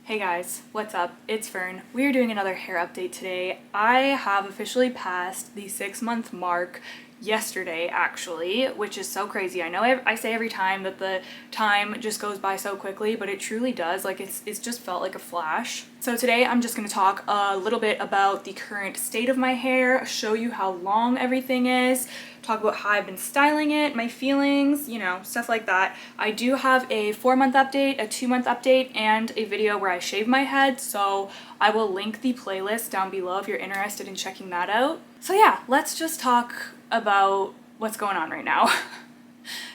Hey guys, what's up? It's Fern. We are doing another hair update today. I have officially passed the 6-month mark yesterday actually, which is so crazy. I know I say every time that the time just goes by so quickly, but it truly does. Like it's just felt like a flash. So today I'm just going to talk a little bit about the current state of my hair, show you how long everything is, talk about how I've been styling it, my feelings, you know, stuff like that. I do have a 4-month update, a 2-month update, and a video where I shave my head, so I will link the playlist down below if you're interested in checking that out. So yeah, let's just talk about what's going on right now.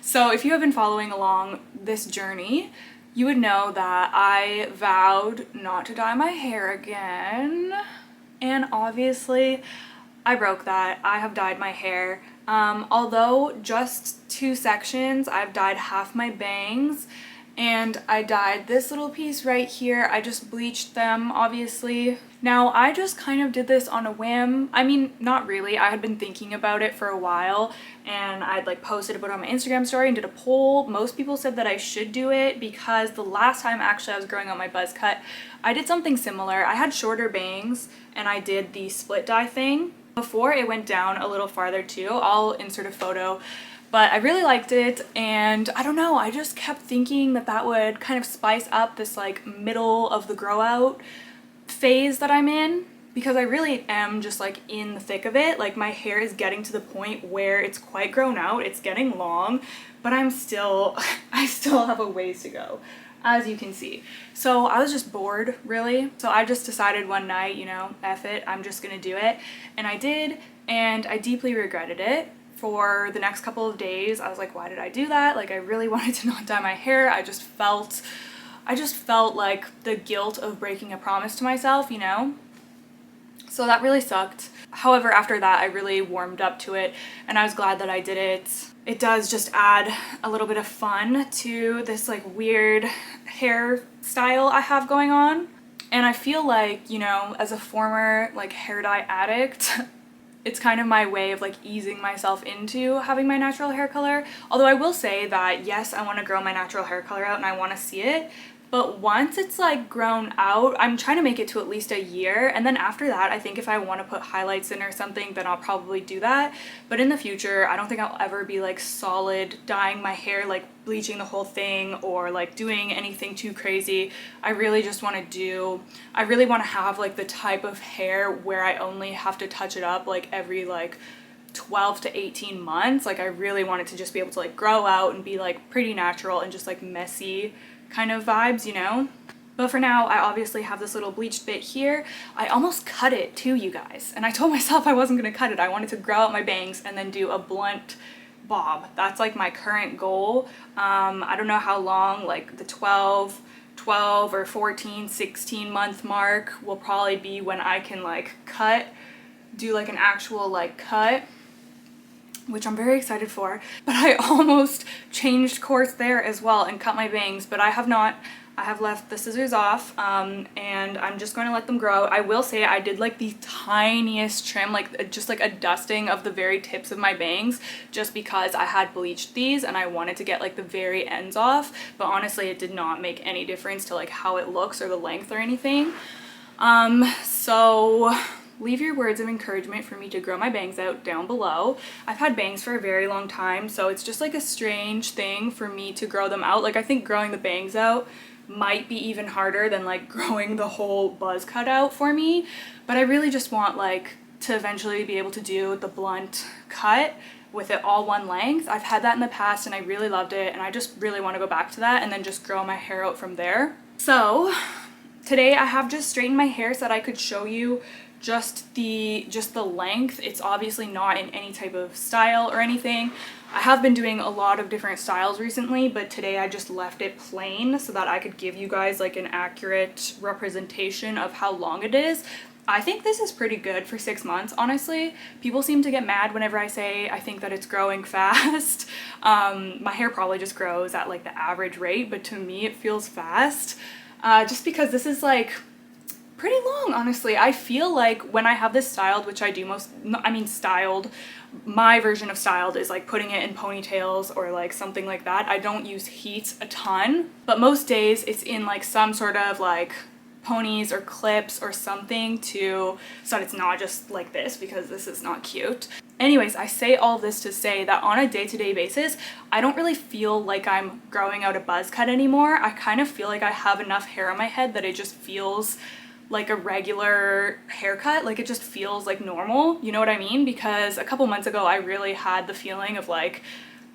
So if you have been following along this journey, you would know that I vowed not to dye my hair again, and obviously I broke that. I have dyed my hair. Although just 2 sections, I've dyed half my bangs, and I dyed this little piece right here. I just bleached them, obviously. Now, I just kind of did this on a whim. I mean, not really. I had been thinking about it for a while, and I'd like posted about it on my Instagram story and did a poll. Most people said that I should do it because the last time actually I was growing out my buzz cut, I did something similar. I had shorter bangs, and I did the split dye thing. Before it went down a little farther too. I'll insert a photo, but I really liked it, and I don't know, I just kept thinking that that would kind of spice up this like middle of the grow out phase that I'm in, because I really am just like in the thick of it. Like my hair is getting to the point where it's quite grown out, it's getting long, but I still have a ways to go, as you can see. So I was just bored, really. So I just decided one night, you know, F it, I'm just gonna do it. And I did, and I deeply regretted it. For the next couple of days, I was like, why did I do that? Like I really wanted to not dye my hair. I just felt like the guilt of breaking a promise to myself, you know? So that really sucked. However, after that, I really warmed up to it, and I was glad that I did it. It does just add a little bit of fun to this like weird hairstyle I have going on. And I feel like, you know, as a former like hair dye addict, it's kind of my way of like easing myself into having my natural hair color. Although I will say that yes, I want to grow my natural hair color out and I want to see it. But once it's like grown out, I'm trying to make it to at least a year, and then after that, I think if I want to put highlights in or something, then I'll probably do that. But in the future, I don't think I'll ever be like solid dyeing my hair, like bleaching the whole thing or like doing anything too crazy. I really want to have like the type of hair where I only have to touch it up like every like 12 to 18 months. Like I really want it to just be able to like grow out and be like pretty natural and just like messy kind of vibes, you know? But for now, I obviously have this little bleached bit here. I almost cut it too, you guys. And I told myself I wasn't gonna cut it. I wanted to grow out my bangs and then do a blunt bob. That's like my current goal. I don't know how long, like the 12 or 14, 16 month mark will probably be when I can like do like an actual like cut, which I'm very excited for. But I almost changed course there as well and cut my bangs, but I have not. I have left the scissors off, and I'm just going to let them grow. I will say I did like the tiniest trim, like just like a dusting of the very tips of my bangs, just because I had bleached these and I wanted to get like the very ends off, but honestly it did not make any difference to like how it looks or the length or anything. So leave your words of encouragement for me to grow my bangs out down below. I've had bangs for a very long time, so it's just like a strange thing for me to grow them out. Like I think growing the bangs out might be even harder than like growing the whole buzz cut out for me, but I really just want like to eventually be able to do the blunt cut with it all one length. I've had that in the past and I really loved it, and I just really want to go back to that and then just grow my hair out from there. So today I have just straightened my hair so that I could show you just the length. It's obviously not in any type of style or anything. I have been doing a lot of different styles recently, but today I just left it plain so that I could give you guys like an accurate representation of how long it is. I think this is pretty good for 6 months, honestly. People seem to get mad whenever I say I think that it's growing fast. My hair probably just grows at like the average rate, but to me it feels fast. Just because this is like pretty long, honestly. I feel like when I have this styled, which I do styled, my version of styled is like putting it in ponytails or like something like that. I don't use heat a ton, but most days it's in like some sort of like ponies or clips or something so that it's not just like this, because this is not cute. Anyways, I say all this to say that on a day-to-day basis, I don't really feel like I'm growing out a buzz cut anymore. I kind of feel like I have enough hair on my head that it just feels like a regular haircut. Like it just feels like normal, you know what I mean? Because a couple months ago, I really had the feeling of like,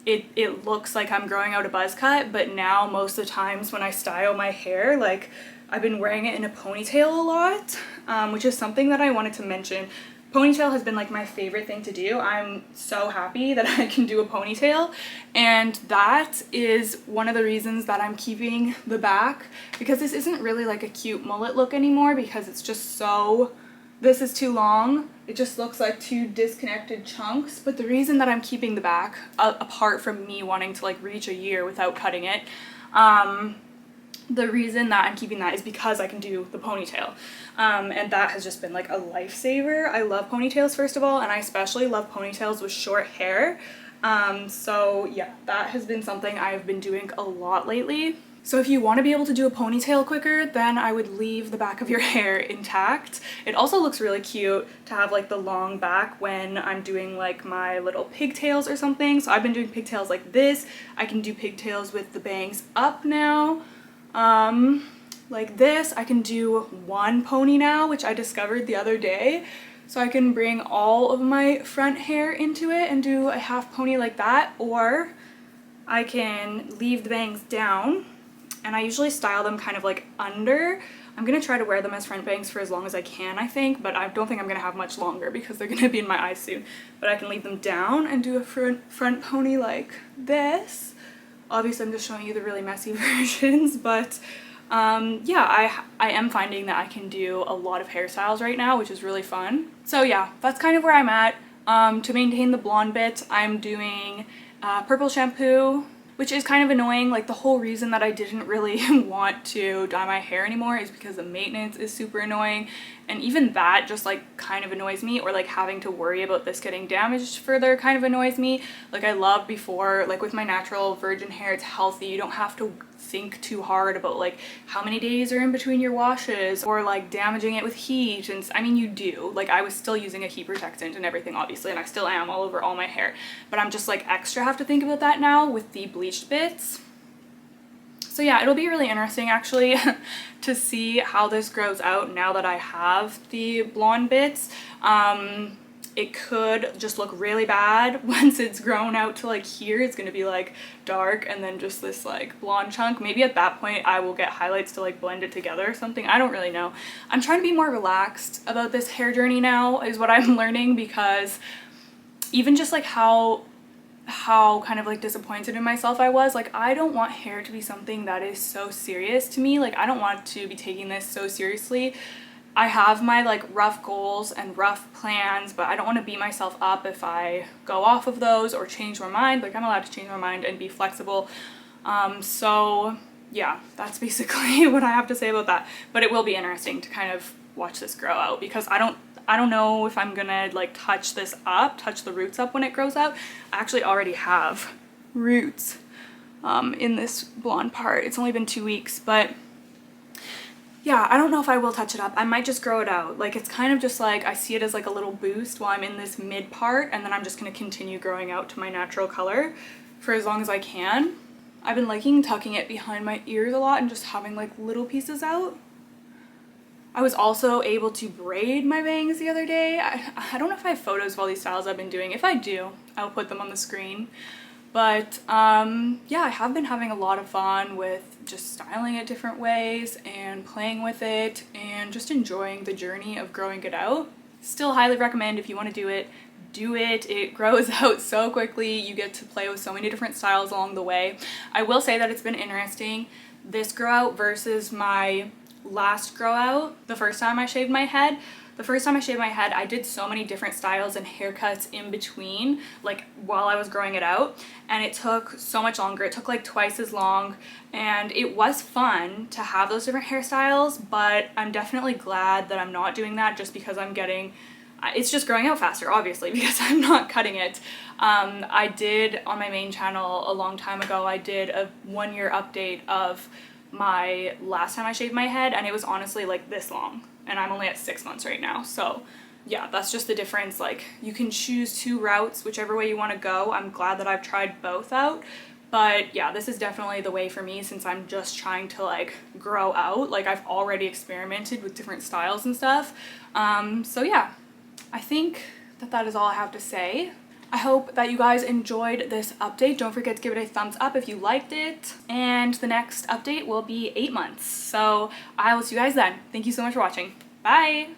it looks like I'm growing out a buzz cut, but now most of the times when I style my hair, like I've been wearing it in a ponytail a lot, which is something that I wanted to mention. Ponytail has been like my favorite thing to do. I'm so happy that I can do a ponytail, and that is one of the reasons that I'm keeping the back, because this isn't really like a cute mullet look anymore, because it's just so, this is too long. It just looks like two disconnected chunks. But the reason that I'm keeping the back, apart from me wanting to like reach a year without cutting it, the reason that I'm keeping that is because I can do the ponytail. And that has just been like a lifesaver. I love ponytails, first of all, and I especially love ponytails with short hair. So yeah, that has been something I've been doing a lot lately. So if you want to be able to do a ponytail quicker, then I would leave the back of your hair intact. It also looks really cute to have like the long back when I'm doing like my little pigtails or something. So I've been doing pigtails like this. I can do pigtails with the bangs up now. Like this. I can do one pony now, which I discovered the other day. So I can bring all of my front hair into it and do a half pony like that, or I can leave the bangs down, and I usually style them kind of like under. I'm gonna try to wear them as front bangs for as long as I can, I think, but I don't think I'm gonna have much longer because they're gonna be in my eyes soon. But I can leave them down and do a front pony like this. Obviously, I'm just showing you the really messy versions, but yeah, I am finding that I can do a lot of hairstyles right now, which is really fun. So yeah, that's kind of where I'm at. To maintain the blonde bit, I'm doing purple shampoo, which is kind of annoying. Like the whole reason that I didn't really want to dye my hair anymore is because the maintenance is super annoying, and even that just like kind of annoys me, or like having to worry about this getting damaged further kind of annoys me. Like I loved before, like with my natural virgin hair, it's healthy. You don't have to think too hard about like how many days are in between your washes or like damaging it with heat. And I mean, you do, like I was still using a heat protectant and everything obviously, and I still am all over all my hair, but I'm just like extra have to think about that now with the bleached bits. So yeah, it'll be really interesting actually to see how this grows out now that I have the blonde bits. It could just look really bad once it's grown out to like here. It's gonna be like dark and then just this like blonde chunk. Maybe at that point I will get highlights to like blend it together or something. I don't really know. I'm trying to be more relaxed about this hair journey now is what I'm learning, because even just like how kind of like disappointed in myself I was. Like I don't want hair to be something that is so serious to me. Like I don't want to be taking this so seriously. I have my like rough goals and rough plans, but I don't want to beat myself up if I go off of those or change my mind. Like I'm allowed to change my mind and be flexible. So yeah, that's basically what I have to say about that. But it will be interesting to kind of watch this grow out, because I don't know if I'm gonna like touch the roots up when it grows out. I actually already have roots in this blonde part. It's only been 2 weeks, but yeah, I don't know if I will touch it up. I might just grow it out. Like it's kind of just like I see it as like a little boost while I'm in this mid part, and then I'm just gonna continue growing out to my natural color for as long as I can. I've been liking tucking it behind my ears a lot and just having like little pieces out. I was also able to braid my bangs the other day. I don't know if I have photos of all these styles I've been doing. If I do, I'll put them on the screen. But yeah, I have been having a lot of fun with just styling it different ways and playing with it and just enjoying the journey of growing it out. Still highly recommend, if you want to do it, do it. It grows out so quickly. You get to play with so many different styles along the way. I will say that it's been interesting, this grow out versus my last grow out. The first time I shaved my head, I did so many different styles and haircuts in between, like while I was growing it out, and it took so much longer. It took like twice as long, and it was fun to have those different hairstyles, but I'm definitely glad that I'm not doing that, just because it's just growing out faster, obviously, because I'm not cutting it. I did on my main channel a long time ago, I did a 1-year update of my last time I shaved my head, and it was honestly like this long, and I'm only at 6 months right now. So yeah, that's just the difference. Like, you can choose two routes, whichever way you want to go. I'm glad that I've tried both out, but yeah, this is definitely the way for me, since I'm just trying to like grow out. Like, I've already experimented with different styles and stuff. So yeah, I think that is all I have to say. I hope that you guys enjoyed this update. Don't forget to give it a thumbs up if you liked it. And the next update will be 8 months. So I will see you guys then. Thank you so much for watching. Bye!